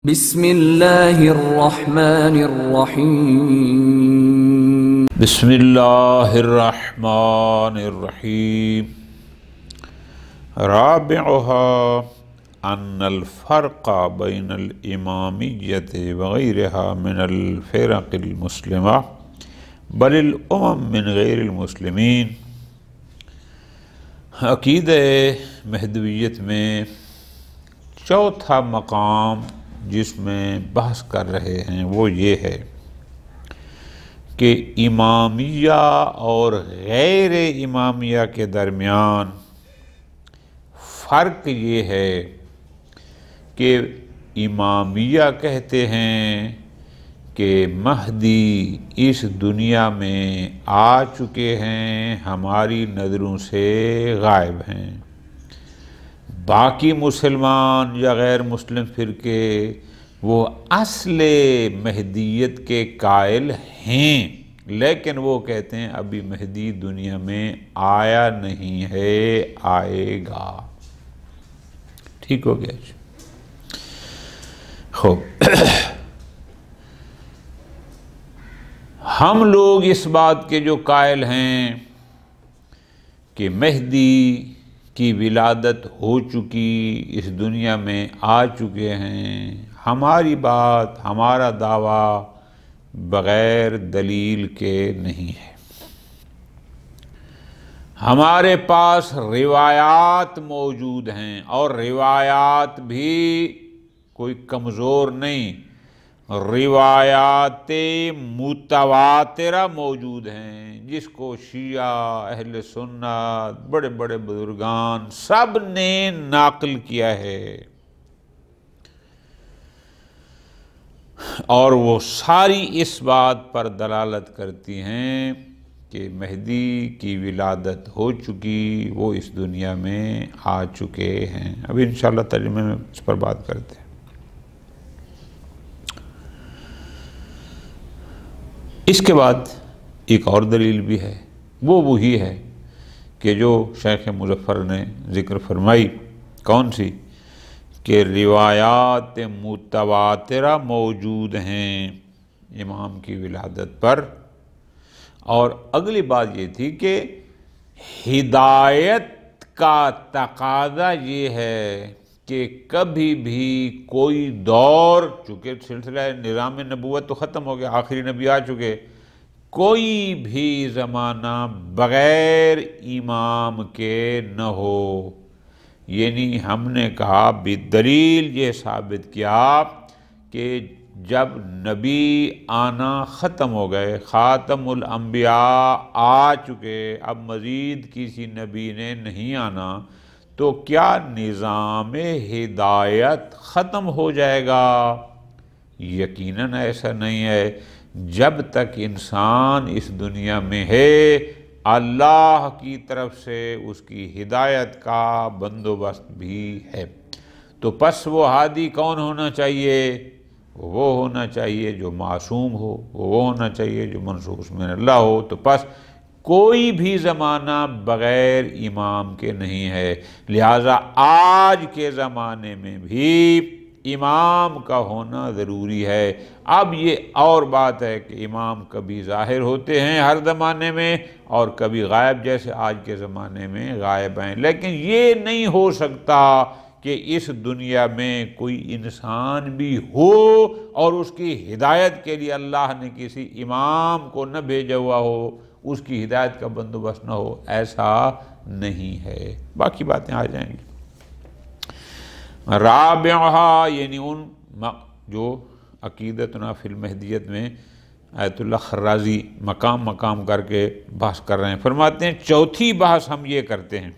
بسم اللہ الرحمن الرحیم بسم اللہ الرحمن الرحیم رابعها ان الفرق بین الامامیت وغیرها من الفرق المسلمہ بل الامم من غیر المسلمین۔ عقیدہ مہدویت میں چوتھا مقام جس میں بحث کر رہے ہیں وہ یہ ہے کہ امامیہ اور غیر امامیہ کے درمیان فرق یہ ہے کہ امامیہ کہتے ہیں کہ مہدی اس دنیا میں آ چکے ہیں، ہماری نظروں سے غائب ہیں۔ باقی مسلمان یا غیر مسلم فرقے وہ اصل مہدیت کے قائل ہیں، لیکن وہ کہتے ہیں ابھی مہدی دنیا میں آیا نہیں ہے، آئے گا۔ ٹھیک ہو گیا جی؟ خوب، ہم لوگ اس بات کے جو قائل ہیں کہ مہدی کی ولادت ہو چکی، اس دنیا میں آ چکے ہیں، ہماری بات، ہمارا دعویٰ بغیر دلیل کے نہیں ہے۔ ہمارے پاس روایات موجود ہیں اور روایات بھی کوئی کمزور نہیں، روایات متواترہ موجود ہیں جس کو شیعہ، اہل سنت، بڑے بڑے بزرگان سب نے نقل کیا ہے، اور وہ ساری اس بات پر دلالت کرتی ہیں کہ مہدی کی ولادت ہو چکی، وہ اس دنیا میں آ چکے ہیں۔ اب انشاءاللہ ترجمے میں اس پر بات کرتے ہیں۔ اس کے بعد ایک اور دلیل بھی ہے، وہ وہی ہے کہ جو شیخ مظفر نے ذکر فرمائی، کون سی؟ کہ روایات متواترہ موجود ہیں امام کی ولادت پر، اور اگلی بات یہ تھی کہ ہدایت کا تقاضا یہ ہے کہ کبھی بھی کوئی دور، چونکہ سلسلہ نظام نبوت تو ختم ہو گیا، آخری نبی آ چکے، کوئی بھی زمانہ بغیر امام کے نہ ہو۔ یعنی ہم نے کہا بدلیل یہ ثابت کیا کہ جب نبی آنا ختم ہو گئے، خاتم الانبیاء آ چکے، اب مزید کسی نبی نے نہیں آنا، تو کیا نظام ہدایت ختم ہو جائے گا؟ یقیناً ایسا نہیں ہے۔ جب تک انسان اس دنیا میں ہے، اللہ کی طرف سے اس کی ہدایت کا بندوبست بھی ہے۔ تو پس وہ ہادی کون ہونا چاہیے؟ وہ ہونا چاہیے جو معصوم ہو، وہ ہونا چاہیے جو منصوص من اللہ ہو۔ تو پس کوئی بھی زمانہ بغیر امام کے نہیں ہے، لہٰذا آج کے زمانے میں بھی امام کا ہونا ضروری ہے۔ اب یہ اور بات ہے کہ امام کبھی ظاہر ہوتے ہیں ہر زمانے میں، اور کبھی غائب، جیسے آج کے زمانے میں غائب ہیں، لیکن یہ نہیں ہو سکتا کہ اس دنیا میں کوئی انسان بھی ہو اور اس کی ہدایت کے لیے اللہ نے کسی امام کو نہ بھیجا ہوا ہو، اس کی ہدایت کا بندوبست نہ ہو، ایسا نہیں ہے۔ باقی باتیں آ جائیں گی۔ رابعہ، یعنی ان جو عقیدتنا فی المہدیت میں آیت اللہ خرازی مقام مقام کر کے بحث کر رہے ہیں، فرماتے ہیں چوتھی بحث ہم یہ کرتے ہیں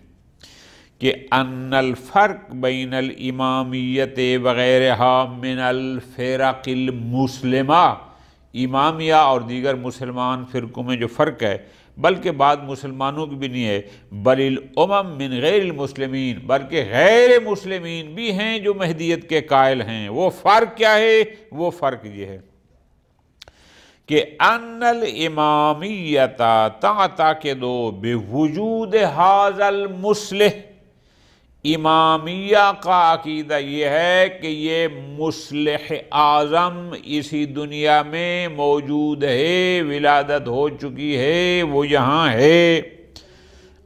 کہ ان الفرق بین الامامیت وغیرہا من الفرق المسلمہ، امامیہ اور دیگر مسلمان فرقوں میں جو فرق ہے، بلکہ بعض مسلمانوں کی بھی نہیں ہے، بل الامم من غیر المسلمین، بلکہ غیر مسلمین بھی ہیں جو مہدیت کے قائل ہیں۔ وہ فرق کیا ہے؟ وہ فرق یہ ہے کہ ان الامامیت تعتقد بوجود ھذا المصلح، امامیہ کا عقیدہ یہ ہے کہ یہ مصلح اعظم اسی دنیا میں موجود ہے، ولادت ہو چکی ہے، وہ یہاں ہے،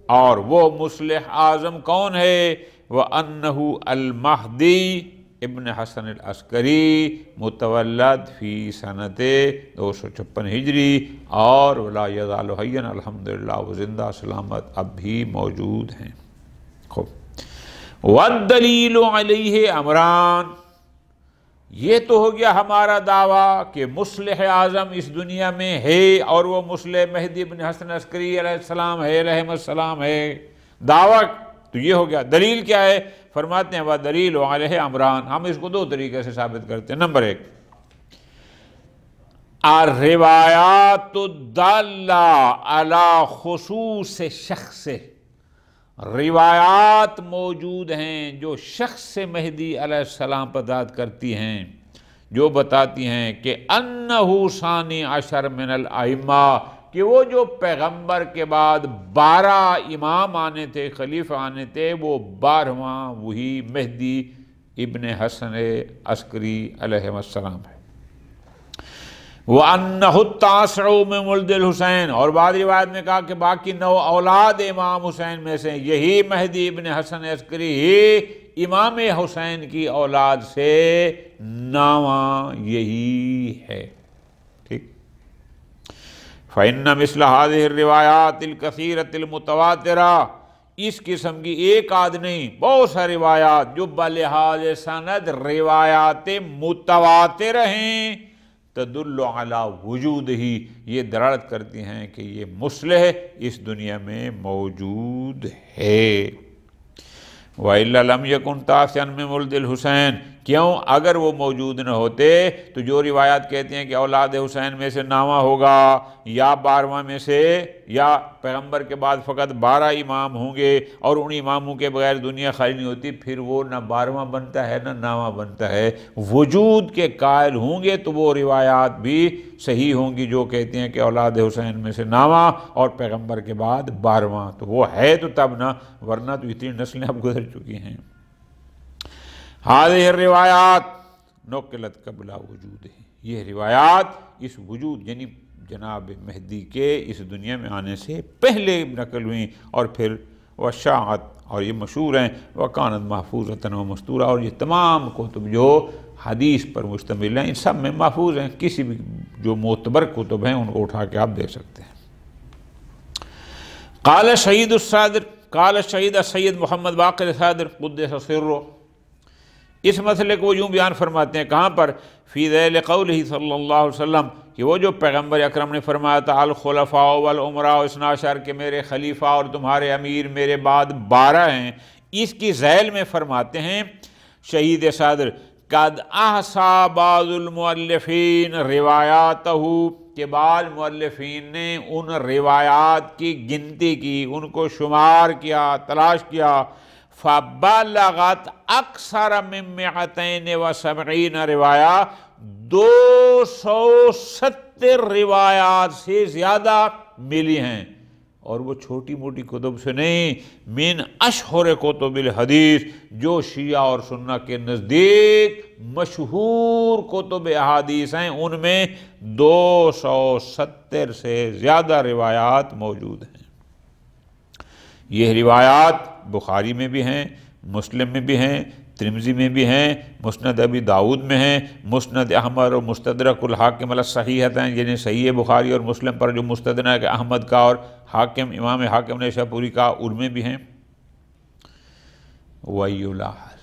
اور وہ مصلح اعظم کون ہے؟ وَأَنَّهُ الْمَهْدِي ابن حسن العسکری متولد فی سنت 256 ہجری، اور ولا یزال حیا، الحمدللہ وہ زندہ سلامت اب بھی موجود ہیں۔ خوب، والدلیل علیہ امران، یہ تو ہو گیا ہمارا دعویٰ کہ مصلح اعظم اس دنیا میں ہے، اور وہ مصلح مہدی ابن حسن عسکری علیہ السلام ہے، علیہ السلام ہے۔ دعویٰ تو یہ ہو گیا۔ دلیل کیا ہے؟ فرماتے ہیں وَدَلِيلُ عَلَيْهِ امران، ہم اس کو دو طریقے سے ثابت کرتے ہیں۔ نمبر 1، الروایات الدالہ علی خصوص شخص، روایات موجود ہیں جو شخص مہدی علیہ السلام پر داد کرتی ہیں، جو بتاتی ہیں کہ انہ ثانی عشر من الائمہ، کہ وہ جو پیغمبر کے بعد 12 امام آنے تھے، خلیفہ آنے تھے، وہ 12واں وہی مہدی ابن حسن عسکری علیہ السلام ہے۔ وَأَنَّهُ التَّاسِعُ مِنْ وَلْدِ الحسین، اور بعض روایت میں کہا کہ باقی 9 اولاد امام حسین میں سے یہی مہدی ابن حسن عسکری ہی امام حسین کی اولاد سے 9واں یہی ہے۔ ٹھیک، فَإِنَّ مِثْلَ هَذِهِ الرِّوَایَاتِ الْكَثِيرَةِ الْمُتَوَاتِرَةِ، اس قسم کی ایک آدھ نہیں، بہت ساری روایات جو بلحاظ سند روایات متواتر ہیں، تدل علی وجود ہی، یہ دلالت کرتی ہیں کہ یہ مصلح اس دنیا میں موجود ہے۔ وَإِلَّا لَمْ يَكُنْ تَاسِعًا مِنْ وَلْدِ الْحُسَيْن، کیوں؟ اگر وہ موجود نہ ہوتے تو جو روایات کہتے ہیں کہ اولاد حسین میں سے 9واں ہوگا، یا 12واں میں سے، یا پیغمبر کے بعد فقط 12 امام ہوں گے اور ان اماموں کے بغیر دنیا خالی نہیں ہوتی، پھر وہ نہ 12واں بنتا ہے نہ 9واں بنتا ہے۔ وجود کے قائل ہوں گے تو وہ روایات بھی صحیح ہوں گی جو کہتے ہیں کہ اولاد حسین میں سے 9واں اور پیغمبر کے بعد 12واں، تو وہ ہے تو تب نہ، ورنہ تو اتنی نسلیں اب گزر چکی ہیں۔ هذه الروایات نقلت قبل وجود ہے، یہ روایات اس وجود یعنی جناب مہدی کے اس دنیا میں آنے سے پہلے نقل ہوئیں، اور پھر وشاعت، اور یہ مشہور ہیں، وکانت محفوظۃ ومستورہ، اور یہ تمام کتب جو حدیث پر مشتمل ہیں ان سب میں محفوظ ہیں، کسی بھی جو معتبر کتب ہیں ان کو اٹھا کے آپ دیکھ سکتے ہیں۔ قال شہید الصادر، قال شہید سید محمد باقر صادر قدس سرہ، اس مسئلے کو یوں بیان فرماتے ہیں، کہاں پر؟ فی ذیل قولہ صلی اللہ علیہ وسلم، کہ وہ جو پیغمبر اکرم نے فرمایا تھا الخلفاء والامراء 12 کہ میرے خلیفہ اور تمہارے امیر میرے بعد 12 ہیں، اس کی ذیل میں فرماتے ہیں شہید صادر قد احصا بعض المؤلفین روایاتہ، کہ بعض مؤلفین نے ان روایات کی گنتی کی، ان کو شمار کیا، تلاش کیا، فَبَلَغَتْ أَكْثَرَ مِن 270 روایہ، 270 روایات سے زیادہ ملی ہیں، اور وہ چھوٹی موٹی کتب سے نہیں، من اشہر کتب الحدیث، جو شیعہ اور سنہ کے نزدیک مشہور کتب احادیث ہیں، ان میں 270 سے زیادہ روایات موجود ہیں۔ یہ روایات بخاری میں بھی ہیں، مسلم میں بھی ہیں، ترمذی میں بھی ہیں، مسند ابی داؤد میں ہیں، مسند احمد اور مستدرک الحاکم علی الصحیحتین، یعنی صحیح بخاری اور مسلم پر جو مستدرک احمد کا اور حاکم امام حاکم نے شاپوری کا، ان میں بھی ہیں۔ وَيُلَاحَظ،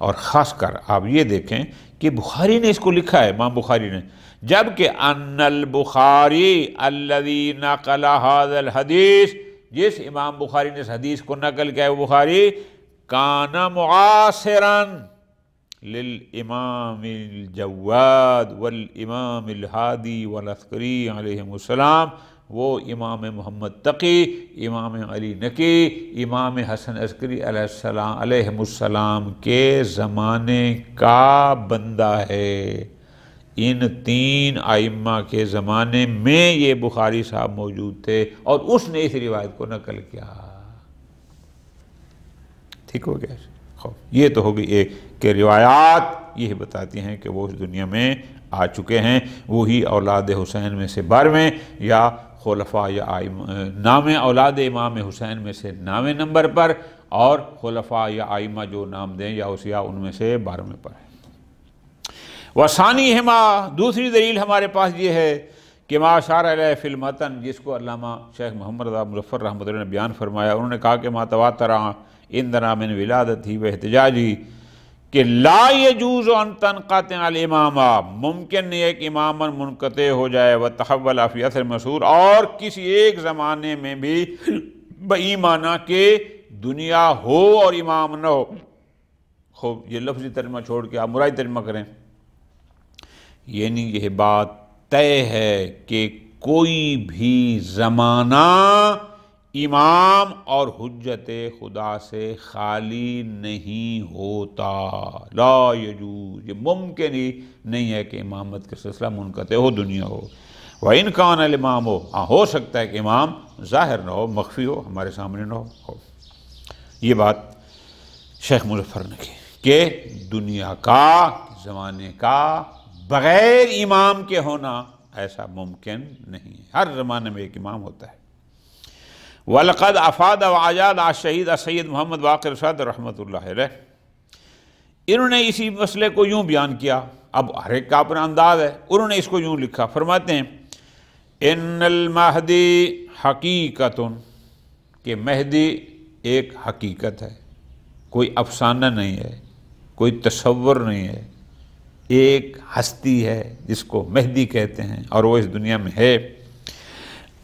اور خاص کر آپ یہ دیکھیں کہ بخاری نے اس کو لکھا ہے، امام بخاری نے، جبکہ ان البخاری الذی نقل هذا الحدیث، جس امام بخاری نے اس حدیث کو نقل کیا ہے وہ بخاری کان معاصرا للامام الجواد والامام الہادی والعسکری علیہم السلام، وہ امام محمد تقی، امام علی نقی، امام حسن عسکری علیہم السلام کے زمانے کا بندہ ہے۔ ان 3 ائمہ کے زمانے میں یہ بخاری صاحب موجود تھے، اور اس نے اس روایت کو نقل کیا۔ ٹھیک ہو گیا. یہ تو ہوگی ایک کہ روایات یہ بتاتی ہیں کہ وہ اس دنیا میں آ چکے ہیں، وہی اولاد حسین میں سے 12ویں یا خلفاء یا نام اولاد امام حسین میں سے 9ویں نمبر پر، اور خلفاء یا ائمہ جو نام دیں یا اوصیاء ان میں سے 12ویں پر ہے. وثانیہما، دوسری دلیل ہمارے پاس یہ ہے کہ ما اشار علیہ فی المتن، جس کو علامہ شیخ محمد رضا مظفر رحمۃ اللہ نے بیان فرمایا. انہوں نے کہا کہ ما تواتر عندنا من ولادتہ و احتجاجی، کہ لا یجوز ان تنقطع الامامہ، ممکن نہیں ہے کہ امامن منقطع ہو جائے، وتحول فی اثر مشہور، اور کسی ایک زمانے میں بھی بئی معنی کہ دنیا ہو اور امام نہ ہو. خوب یہ لفظی ترجمہ چھوڑ کے آپ مرادی ترجمہ کریں. یعنی یہ بات طے ہے کہ کوئی بھی زمانہ امام اور حجت خدا سے خالی نہیں ہوتا. لا یجوز، یہ ممکن ہی نہیں ہے کہ امامت کا سلسلہ منقطع ہو، دنیا ہو. وَإِنْ كَانَ الْإِمَامُ، ہو سکتا ہے کہ امام ظاہر نہ ہو، مخفی ہو، ہمارے سامنے نہ ہو. یہ بات شیخ مظفر نے کی کہ دنیا کا، زمانے کا بغیر امام کے ہونا ایسا ممکن نہیں ہے. ہر زمانے میں ایک امام ہوتا ہے. وَلَقَدْ أَفَادَ وَعَجَادَ الشہید السید محمد باقر رشاد رحمۃ اللہ علیہ، انہوں نے اسی مسئلے کو یوں بیان کیا. اب ہر ایک کا اپنا انداز ہے. انہوں نے اس کو یوں لکھا، فرماتے ہیں ان المہدی حقیقت، کہ مہدی ایک حقیقت ہے، کوئی افسانہ نہیں ہے، کوئی تصور نہیں ہے، ایک ہستی ہے جس کو مہدی کہتے ہیں اور وہ اس دنیا میں ہے.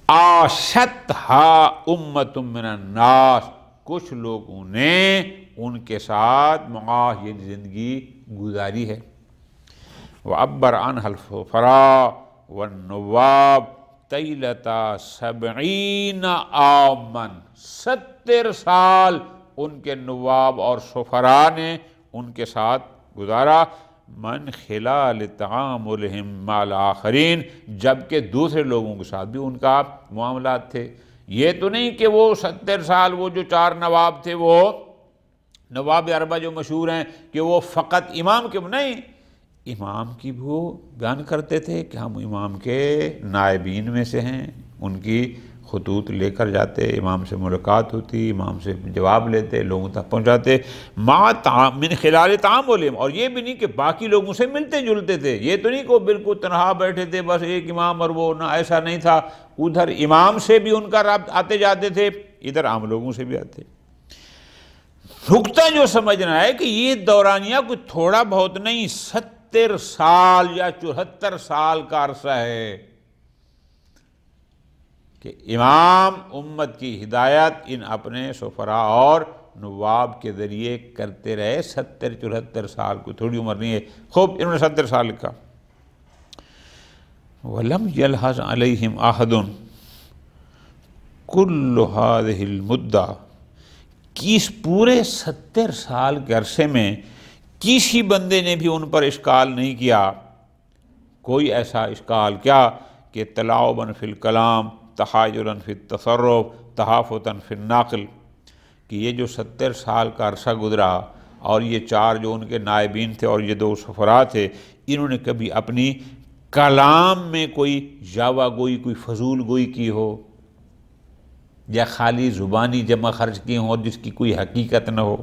عاشتھا امت من الناس، کچھ لوگوں نے ان کے ساتھ معاش یہ زندگی گزاری ہے. وعبر عنہ الفقراء والنواب طیلۃ 70 عاما، 70 سال ان کے نواب اور سفراء نے ان کے ساتھ گزارا. من خلال تعاملہم مع الآخرین، جبکہ دوسرے لوگوں کے ساتھ بھی ان کا معاملات تھے. یہ تو نہیں کہ وہ 70 سال وہ جو 4 نواب تھے، وہ نواب اربعہ جو مشہور ہیں، کہ وہ فقط امام کے نہیں، امام کی بھی وہ بیان کرتے تھے کہ ہم امام کے نائبین میں سے ہیں. ان کی خطوط لے کر جاتے، امام سے ملاقات ہوتی، امام سے جواب لیتے، لوگوں تک پہنچاتے. من خلال تعاملہم، اور یہ بھی نہیں کہ باقی لوگوں سے ملتے جلتے تھے. یہ تو نہیں کہ وہ بالکل تنہا بیٹھے تھے بس ایک امام اور وہ نہ، ایسا نہیں تھا. ادھر امام سے بھی ان کا رابطہ آتے جاتے تھے، ادھر عام لوگوں سے بھی آتے. نکتہ جو سمجھنا ہے کہ یہ دورانیہ کوئی تھوڑا بہت نہیں، 70 سال یا 74 سال کا عرصہ ہے کہ امام امت کی ہدایت ان اپنے سفراء اور نواب کے ذریعے کرتے رہے. 70-74 سال، کوئی تھوڑی عمر نہیں ہے. خوب انہوں نے 70 سال لکھا. وَلَمْ يَلْحَظْ عَلَيْهِمْ أَحَدٌ كُلُّ هَذِهِ الْمُدَّةِ، کہ اس پورے 70 سال کے عرصے میں کسی بندے نے بھی ان پر اشکال نہیں کیا. کوئی ایسا اشکال کیا کہ تلاعباً فی الکلام، تحایراً فی التصرف، تحافظاً فی النقل، کہ یہ جو 70 سال کا عرصہ گزرا اور یہ 4 جو ان کے نائبین تھے اور یہ 2 سفراء تھے، انہوں نے کبھی اپنی کلام میں کوئی جاوا گوئی، کوئی فضول گوئی کی ہو، یا خالی زبانی جمع خرچ کی ہوں اور جس کی کوئی حقیقت نہ ہو،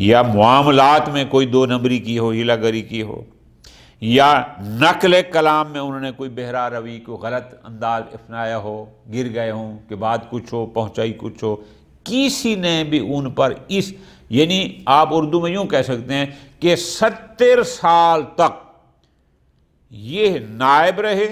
یا معاملات میں کوئی 2 نمبری کی ہو، ہیلا گری کی ہو، یا نقل کلام میں انہوں نے کوئی بہرا روی کو غلط انداز اپنایا ہو، گر گئے ہوں کہ بات کچھ ہو پہنچائی کچھ ہو. کسی نے بھی ان پر یعنی آپ اردو میں یوں کہہ سکتے ہیں کہ 70 سال تک یہ نائب رہے،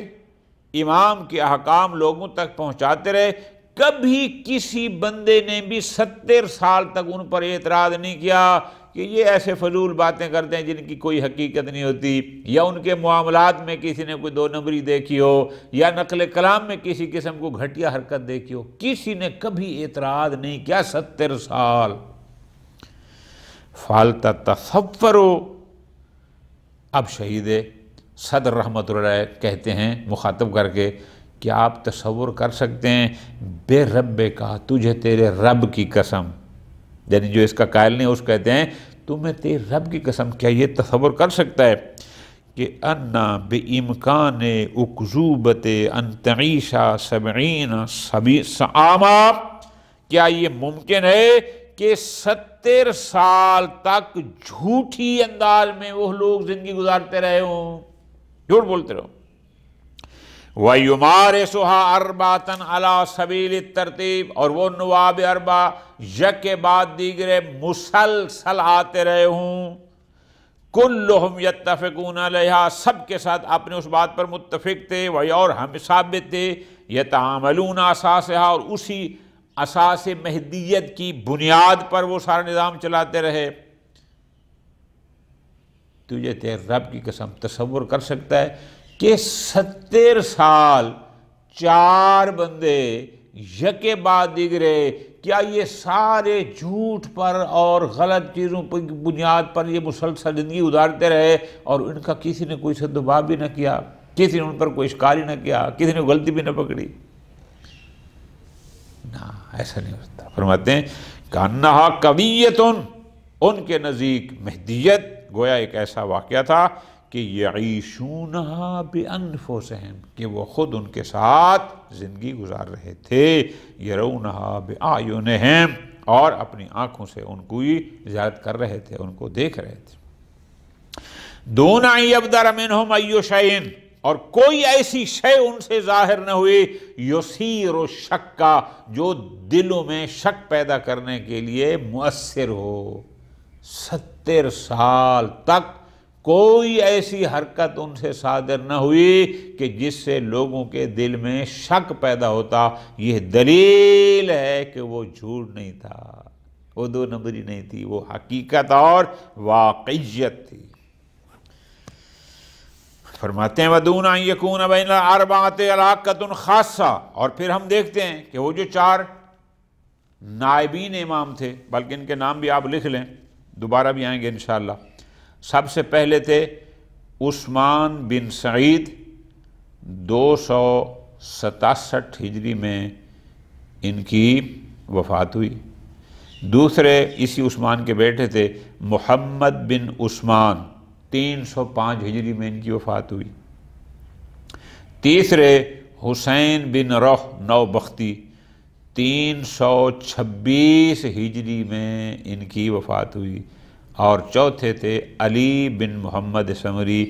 امام کے احکام لوگوں تک پہنچاتے رہے. کبھی کسی بندے نے بھی 70 سال تک ان پر اعتراض نہیں کیا کہ یہ ایسے فضول باتیں کرتے ہیں جن کی کوئی حقیقت نہیں ہوتی، یا ان کے معاملات میں کسی نے کوئی 2 نمبری دیکھی ہو، یا نقل کلام میں کسی قسم کو گھٹیا حرکت دیکھی ہو. کسی نے کبھی اعتراض نہیں کیا 70 سال. فَلْتَتَصَوَّرُوا، اب شہید صدر رحمۃ اللہ علیہ کہتے ہیں مخاطب کر کے کہ آپ تصور کر سکتے ہیں، بے رب کا، تجھے تیرے رب کی قسم، یعنی جو اس کا قائل نہیں، اس کہتے ہیں تمہیں تیرے رب کی قسم کیا یہ تصور کر سکتا ہے کہ انا بامکان اکذوبت ان تعیش 70 عاما، کیا یہ ممکن ہے کہ 70 سال تک جھوٹی انداز میں وہ لوگ زندگی گزارتے رہے ہوں، جھوٹ بولتے رہو. وَيُمَارِسُهَا أَرْبَعَةً عَلَى سَبِيلِ التَّرْتِيب، اور وہ نواب اربع یک کے بعد دیگرے مسلسل آتے رہے ہوں. کلہم یتفقون علیہا، سب کے ساتھ اپنے اس بات پر متفق تھے، اور ہم ثابت تھے. یتعاملون اساسہا، اور اسی اساس مہدیت کی بنیاد پر وہ سارا نظام چلاتے رہے. تجھے تیرے رب کی قسم تصور کر سکتا ہے کہ 70 سال 4 بندے یک بعد دیگرے، کیا یہ سارے جھوٹ پر اور غلط چیزوں پر بنیاد پر یہ مسلسل زندگی گزارتے رہے اور ان کا کسی نے کوئی سدباب بھی نہ کیا، کسی نے ان پر کوئی اشکال ہی نہ کیا، کسی نے غلطی بھی نہ پکڑی؟ نہ، ایسا نہیں ہوتا. فرماتے ہیں کانہا قویتن، ان کے نزدیک مہدیت گویا ایک ایسا واقعہ تھا کہ یعیشونہا بانفسہم، کہ وہ خود ان کے ساتھ زندگی گزار رہے تھے. یرونہا باعینہم، اور اپنی آنکھوں سے ان کو ہی زیارت کر رہے تھے، ان کو دیکھ رہے تھے. دون ان یبدر منہم ای شیء، اور کوئی ایسی شے ان سے ظاہر نہ ہوئی یثیر الشک، جو دلوں میں شک پیدا کرنے کے لیے مؤثر ہو. 70 سال تک کوئی ایسی حرکت ان سے صادر نہ ہوئی کہ جس سے لوگوں کے دل میں شک پیدا ہوتا. یہ دلیل ہے کہ وہ جھوٹ نہیں تھا، وہ 2 نمبری نہیں تھی، وہ حقیقت اور واقعیت تھی. فرماتے ہیں وَدُونَ أَن يَكُونَ بَيْنَ الْأَرْبَعَةِ عَلَاقَةٌ خَاصَّةٌ، اور پھر ہم دیکھتے ہیں کہ وہ جو 4 نائبین امام تھے، بلکہ ان کے نام بھی آپ لکھ لیں، دوبارہ بھی آئیں گے انشاءاللہ. سب سے پہلے تھے عثمان بن سعید، 267 ہجری میں ان کی وفات ہوئی. دوسرے اسی عثمان کے بیٹے تھے محمد بن عثمان، 305 ہجری میں ان کی وفات ہوئی. تیسرے حسین بن روح نوبختی، 326 ہجری میں ان کی وفات ہوئی. اور چوتھے تھے علی بن محمد سمری،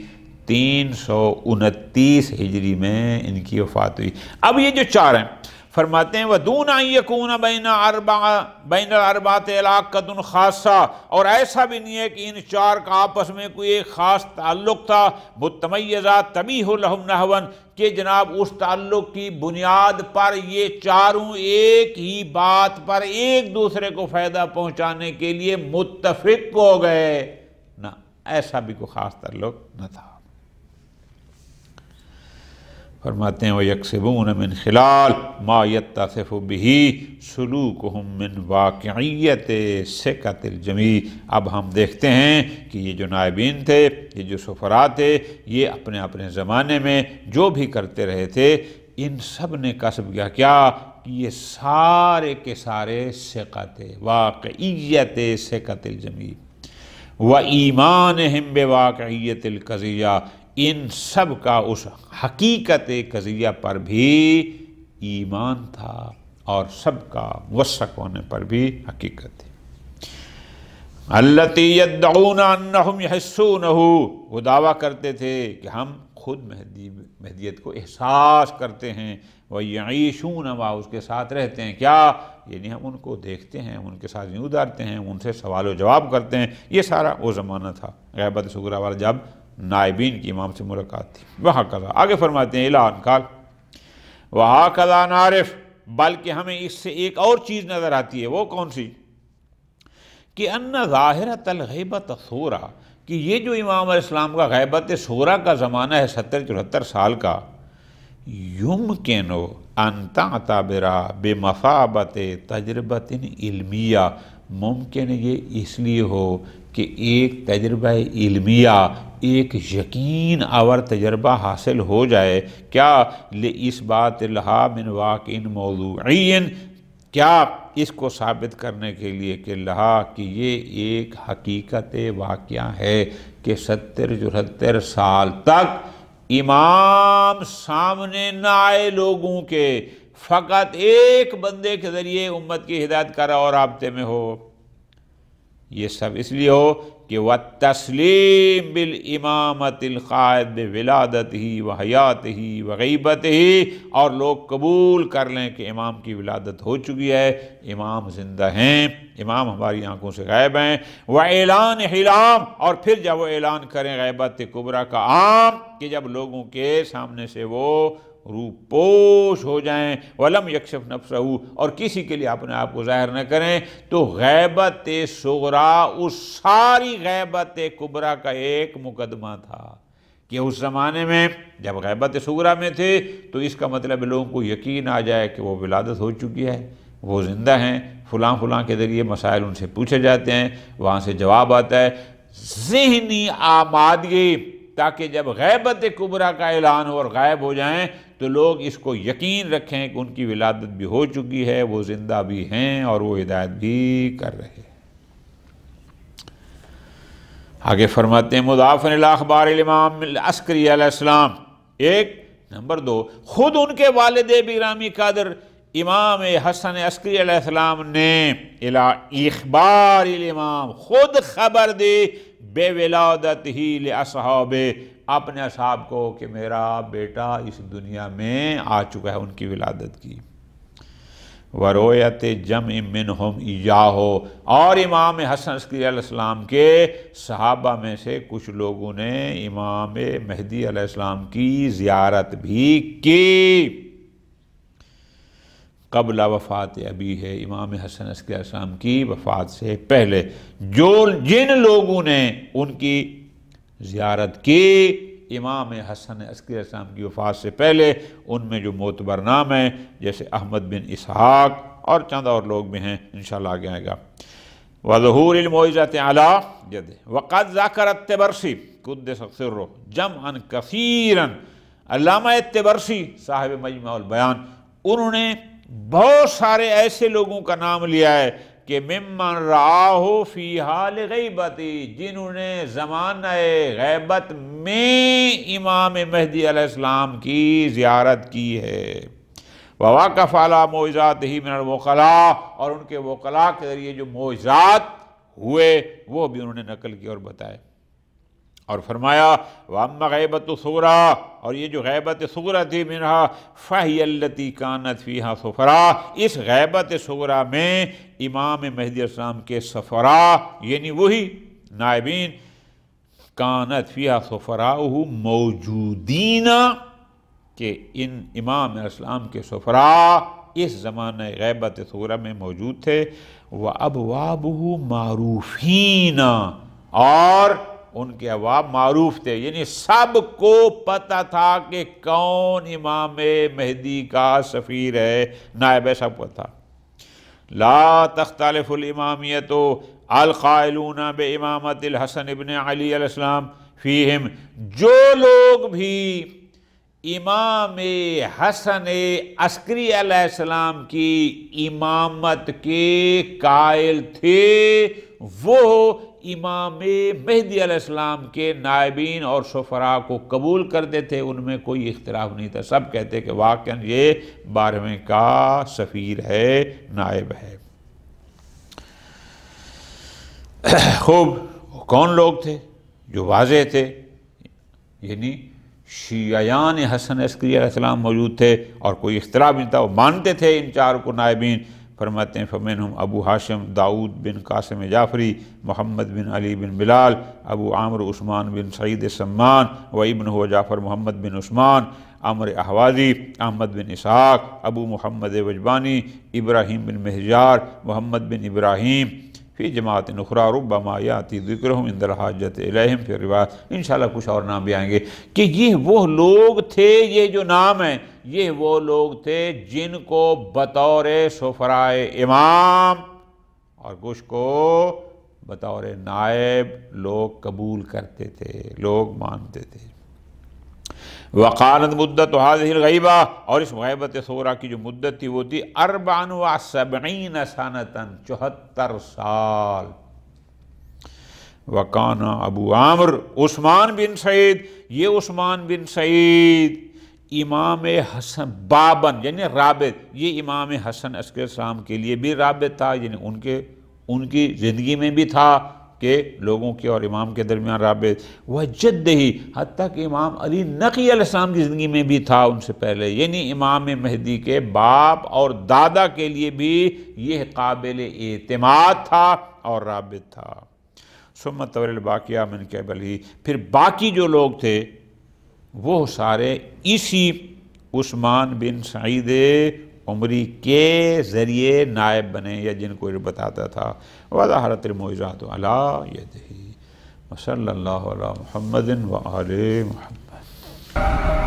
329 ہجری میں ان کی وفات ہوئی. اب یہ جو 4 ہیں، فرماتے ہیں وَدُونَ أَن يَكُونَ بَيْنَ الْأَرْبَعَةِ عَلَاقَةٌ خَاصَّةٌ، اور ایسا بھی نہیں ہے کہ ان 4 کا آپس میں کوئی ایک خاص تعلق تھا. متمیزہ تبیح لہم نحون، کہ جناب اس تعلق کی بنیاد پر یہ چاروں ایک ہی بات پر ایک دوسرے کو فائدہ پہنچانے کے لیے متفق ہو گئے. نہ، ایسا بھی کوئی خاص تعلق نہ تھا. فرماتے ہیں وَيَكْسِبُونَ مِنْ خِلَالِ مَا يَتَّصِفُ بِهِ سُلُوكُهُمْ مِنْ وَاقِعِيَّةِ ثِقَةِ الْجَمِيعِ. اب ہم دیکھتے ہیں کہ یہ جو نائبین تھے، یہ جو سفراء تھے، یہ اپنے اپنے زمانے میں جو بھی کرتے رہے تھے، ان سب نے کسب کیا کہ یہ سارے کے سارے ثقۃ واقعیت ثقۃ الجمیع وَإِيمَانِهِمْ بِوَاقِعِيَّةِ الْقَضِيَّةِ، ان سب کا اس حقیقت قضیہ پر بھی ایمان تھا اور سب کا موثق ہونے پر بھی حقیقت تھی. الَّتِي يَدَّعُونَ أَنَّهُمْ يَحِسُّونَهُ، وہ دعویٰ کرتے تھے کہ ہم خود مہدیت کو احساس کرتے ہیں. وَيَعِيشُونَ مَعَهُ، اس کے ساتھ رہتے ہیں. کیا؟ یعنی ہم ان کو دیکھتے ہیں، ان کے ساتھ یوں ادارتے ہیں، ان سے سوال و جواب کرتے ہیں. یہ سارا وہ زمانہ تھا غیبت صغریٰ والا، جب نائبین کی امام سے ملاقات تھی. وہکذا آگے فرماتے ہیں اِلَىٰ أَنْ قَالَ وَهَكَذَا نَعْرِفُ، بلکہ ہمیں اس سے ایک اور چیز نظر آتی ہے. وہ کون سی؟ کہ أَنَّ ظَاهِرَةَ الْغِیبَةِ صُغْرَىٰ، کہ یہ جو امام علیہ السلام کا غیبت صغریٰ کا زمانہ ہے 70-74 سال کا، يُمْكِنُ أَن تَعْتَبِرَ بِمَثَابَةِ تَجْرِبَةٍ عِلْمِيَّةٍ، ممکن یہ اس لیے ہو کہ ایک تجربہ علمیہ، ایک یقین آور تجربہ حاصل ہو جائے. کیا؟ لِإِثْبَاتِ لَهَا مِنْ وَاقِعٍ مَوْضُوعِيٍّ، کیا اس کو ثابت کرنے کے لیے کہ لہا کہ یہ ایک حقیقت واقعہ ہے کہ 70-74 سال تک امام سامنے نہ آئے لوگوں کے، فقط ایک بندے کے ذریعے امت کی ہدایت کا راہ و رابطے میں ہو۔ یہ سب اس لیے ہو کہ وَالتَّسْلِيمُ بِالْإِمَامَةِ الْقَائِدِ بِوِلَادَتِهِ وَحَيَاتِهِ وَغِیبَتِهِ، اور لوگ قبول کر لیں کہ امام کی ولادت ہو چکی ہے، امام زندہ ہیں، امام ہماری آنکھوں سے غائب ہیں، وَإِعْلَانِ حِلَامٍ، اور پھر جب وہ اعلان کریں غیبت کبریٰ کا عام، کہ جب لوگوں کے سامنے سے وہ روپوش ہو جائیں، وَلَمْ يَكْشِفْ نَفْسَهُ، اور کسی کے لیے اپنے آپ کو ظاہر نہ کریں، تو غیبت صغریٰ اس ساری غیبت کبریٰ کا ایک مقدمہ تھا کہ اس زمانے میں جب غیبت صغریٰ میں تھے تو اس کا مطلب لوگوں کو یقین آ جائے کہ وہ ولادت ہو چکی ہے، وہ زندہ ہیں، فلاں فلاں کے ذریعے مسائل ان سے پوچھے جاتے ہیں، وہاں سے جواب آتا ہے، ذہنی آمادگی، تاکہ جب غیبت کبریٰ کا اعلان ہو اور غائب ہو جائیں تو لوگ اس کو یقین رکھیں کہ ان کی ولادت بھی ہو چکی ہے، وہ زندہ بھی ہیں اور وہ ہدایت بھی کر رہے ہیں۔ آگے فرماتے ہیں مضافاً الی اخبار الامام العسکری علیہ السلام، ایک نمبر 2، خود ان کے والد گرامی قادر امام حسن عسکری علیہ السلام نے الی اخبار الامام، خود خبر دی بے ولادت ہی لاصحابہ، اپنے اصحاب کو کہ میرا بیٹا اس دنیا میں آ چکا ہے، ان کی ولادت کی۔ وَرُؤْيَةِ جَمْعٍ مِّنْهُمْ إِيَّاهُ، اور امام حسن عسکری علیہ السلام کے صحابہ میں سے کچھ لوگوں نے امام مہدی علیہ السلام کی زیارت بھی کی قبل وفات ابی ہے، امام حسن عسکری علیہ السلام کی وفات سے پہلے، جن لوگوں نے ان کی زیارت کی امام حسن عسکری علیہ السلام کی وفات سے پہلے، ان میں جو معتبر نام ہیں جیسے احمد بن اسحاق اور چند اور لوگ بھی ہیں، انشاءاللہ آگے آئے گا۔ وظہور المعجزۃ علی یدہ، وقد ذکر الطبرسی قدس سرہ جمعا کثیرا، علامہ طبرسی صاحب مجمع البیان، انہوں نے بہت سارے ایسے لوگوں کا نام لیا ہے کہ ممن رآہ فی حال غیبتی، جنہوں نے زمانہ غیبت میں امام مہدی علیہ السلام کی زیارت کی ہے، وواقف علی معجزاتہ من الوکلاء، اور ان کے وکلاء کے ذریعے جو معجزات ہوئے وہ بھی انہوں نے نقل کی اور بتائے، اور فرمایا وَأَمَّا غیبۃ صغریٰ، اور یہ جو غیبت صغریٰ تھی منہا فَهِيَ الَّتِي كَانَتْ فِيهَا صُفَرَاء، اس غیبت صغریٰ میں امام مہدی علیہ السلام کے صفراء یعنی وہی نائبین، كَانَتْ فِيهَا صُفَرَاؤُهُ موجودین، کہ ان امام علیہ السلام کے صفراء اس زمانہ غیبت صغریٰ میں موجود تھے، وَأَبْوَابُهُ مَعْرُوفِينَ، اور ان کے ابواب معروف تھے، یعنی سب کو پتہ تھا کہ کون امام مہدی کا سفیر ہے، نائب ہے، سب کو تھا۔ لا تختلف الامامیت القائلون بامامت الحسن ابن علی علیہ السلام فیہم، جو لوگ بھی امام حسن عسکری علیہ السلام کی امامت کے قائل تھے، وہ امام مہدی علیہ السلام کے نائبین اور شفراء کو قبول کرتے تھے، ان میں کوئی اختلاف نہیں تھا، سب کہتے کہ واقعاً یہ 12ویں کا سفیر ہے، نائب ہے۔ خوب، کون لوگ تھے جو واضح تھے؟ یعنی شیعیان حسن عسکری علیہ السلام موجود تھے اور کوئی اختلاف نہیں تھا، وہ مانتے تھے ان چار کو نائبین۔ فرماتے ہیں فمنہم ابو ہاشم داؤد بن قاسم جعفری، محمد بن علی بن بلال، ابو عامر عثمان بن سعید سمان، و ابنہ جعفر محمد بن عثمان، عمر احوازی، احمد بن اسحاق، ابو محمد وجبانی، ابراہیم بن مہجار، محمد بن ابراہیم، فی جماعت اخری ربما یاتی ذکرہم عند الحاجۃ الیہم فی الروایات۔ انشاءاللہ کچھ اور نام بھی آئیں گے کہ یہ وہ لوگ تھے، یہ جو نام ہیں یہ وہ لوگ تھے جن کو بطور شفراء امام اور کچھ کو بطور نائب لوگ قبول کرتے تھے، لوگ مانتے تھے۔ وقالت مدت هذه الغیبہ، اور اس غیبت صغریٰ کی جو مدت تھی وہ تھی 74 سنۃ، 74 سال۔ وکان ابو عامر عثمان بن سعید، یہ عثمان بن سعید امام حسن بابن یعنی رابط، یہ امام حسن عسکری السلام کے لیے بھی رابط تھا، یعنی ان کی زندگی میں بھی تھا کہ لوگوں کے اور امام کے درمیان رابط، وہ جد ہی حتیٰ کہ امام علی نقی علیہ السلام کی زندگی میں بھی تھا ان سے پہلے، یعنی امام مہدی کے باپ اور دادا کے لیے بھی یہ قابل اعتماد تھا اور رابط تھا۔ ثم تولی الباقیہ من قبلہ، پھر باقی جو لوگ تھے وہ سارے اسی عثمان بن سعید عمری کے ذریعے نائب بنے، یا جن کو یہ بتاتا تھا۔ وظہرت المعجزات علی یدہ، وصلی اللہ علی محمد وآل محمد۔